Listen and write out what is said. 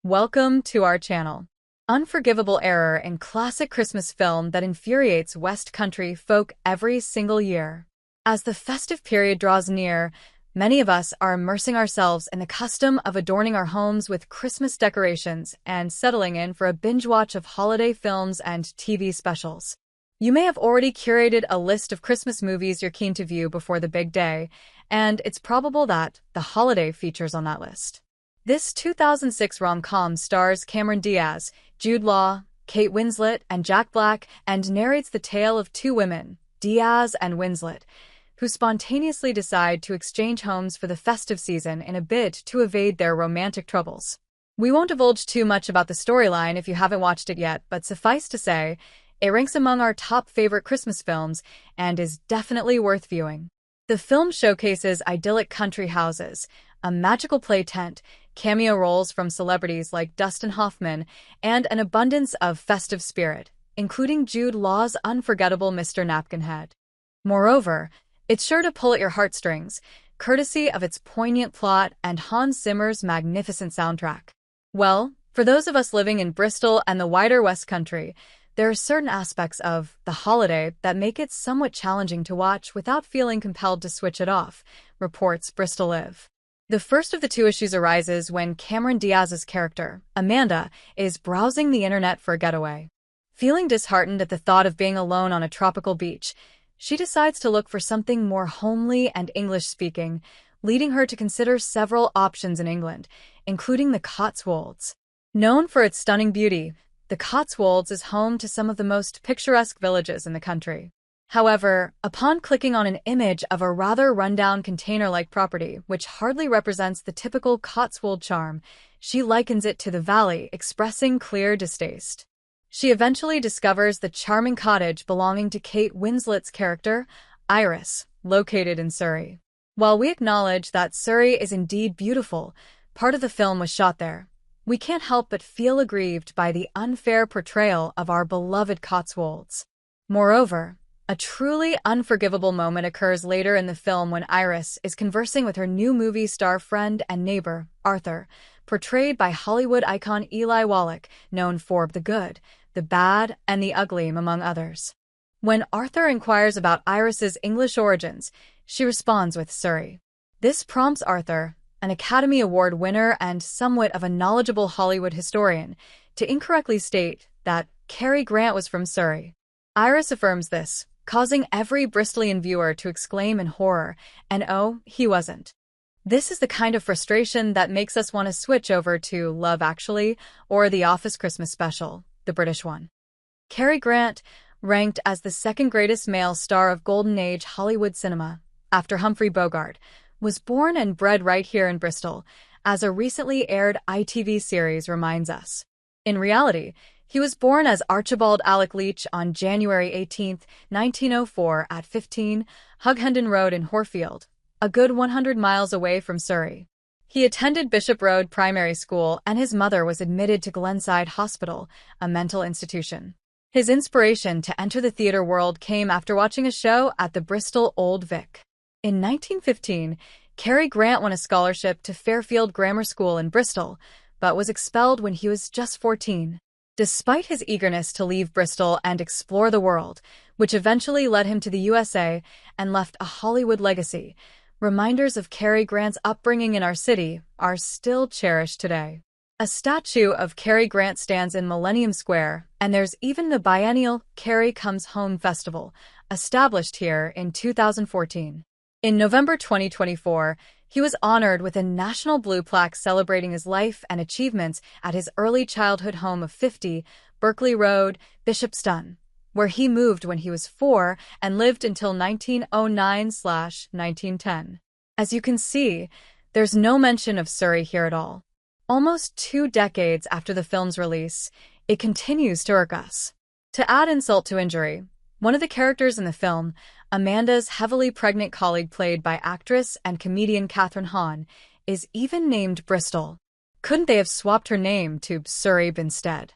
Welcome to our channel. Unforgivable error in classic Christmas film that infuriates West Country folk every single year. As the festive period draws near, many of us are immersing ourselves in the custom of adorning our homes with Christmas decorations and settling in for a binge watch of holiday films and TV specials. You may have already curated a list of Christmas movies you're keen to view before the big day, and it's probable that the holiday features on that list. This 2006 rom-com stars Cameron Diaz, Jude Law, Kate Winslet, and Jack Black, and narrates the tale of two women, Diaz and Winslet, who spontaneously decide to exchange homes for the festive season in a bid to evade their romantic troubles. We won't divulge too much about the storyline if you haven't watched it yet, but suffice to say, it ranks among our top favorite Christmas films and is definitely worth viewing. The film showcases idyllic country houses, a magical play tent, cameo roles from celebrities like Dustin Hoffman, and an abundance of festive spirit, including Jude Law's unforgettable Mr. Napkinhead. Moreover, it's sure to pull at your heartstrings, courtesy of its poignant plot and Hans Zimmer's magnificent soundtrack. Well, for those of us living in Bristol and the wider West Country, there are certain aspects of the holiday that make it somewhat challenging to watch without feeling compelled to switch it off, reports Bristol Live. The first of the two issues arises when Cameron Diaz's character, Amanda, is browsing the internet for a getaway. Feeling disheartened at the thought of being alone on a tropical beach, she decides to look for something more homely and English-speaking, leading her to consider several options in England, including the Cotswolds. Known for its stunning beauty, the Cotswolds is home to some of the most picturesque villages in the country. However, upon clicking on an image of a rather rundown container-like property, which hardly represents the typical Cotswold charm, she likens it to the valley, expressing clear distaste. She eventually discovers the charming cottage belonging to Kate Winslet's character, Iris, located in Surrey. While we acknowledge that Surrey is indeed beautiful, part of the film was shot there. We can't help but feel aggrieved by the unfair portrayal of our beloved Cotswolds. Moreover, a truly unforgivable moment occurs later in the film when Iris is conversing with her new movie star friend and neighbor, Arthur, portrayed by Hollywood icon Eli Wallach, known for the good, the bad, and the ugly, among others. When Arthur inquires about Iris's English origins, she responds with Surrey. This prompts Arthur, an Academy Award winner and somewhat of a knowledgeable Hollywood historian, to incorrectly state that Cary Grant was from Surrey. Iris affirms this, causing every Bristolian viewer to exclaim in horror, and oh, he wasn't. This is the kind of frustration that makes us want to switch over to Love Actually or The Office Christmas Special, the British one. Cary Grant, ranked as the second greatest male star of Golden Age Hollywood cinema, after Humphrey Bogart, was born and bred right here in Bristol, as a recently aired ITV series reminds us. In reality, he was born as Archibald Alec Leach on January 18, 1904 at 15 Hughendon Road in Horfield, a good 100 miles away from Surrey. He attended Bishop Road Primary School and his mother was admitted to Glenside Hospital, a mental institution. His inspiration to enter the theatre world came after watching a show at the Bristol Old Vic. In 1915, Cary Grant won a scholarship to Fairfield Grammar School in Bristol, but was expelled when he was just 14. Despite his eagerness to leave Bristol and explore the world, which eventually led him to the USA and left a Hollywood legacy, reminders of Cary Grant's upbringing in our city are still cherished today. A statue of Cary Grant stands in Millennium Square, and there's even the biennial Cary Comes Home Festival, established here in 2014. In November 2024, he was honored with a national blue plaque celebrating his life and achievements at his early childhood home of 50 Berkeley Road, Bishopston, where he moved when he was 4 and lived until 1909/1910. As you can see, there's no mention of Surrey here at all. Almost 2 decades after the film's release, it continues to irk us. To add insult to injury, one of the characters in the film, Amanda's heavily pregnant colleague played by actress and comedian Catherine Hahn, is even named Bristol. Couldn't they have swapped her name to Surrey instead?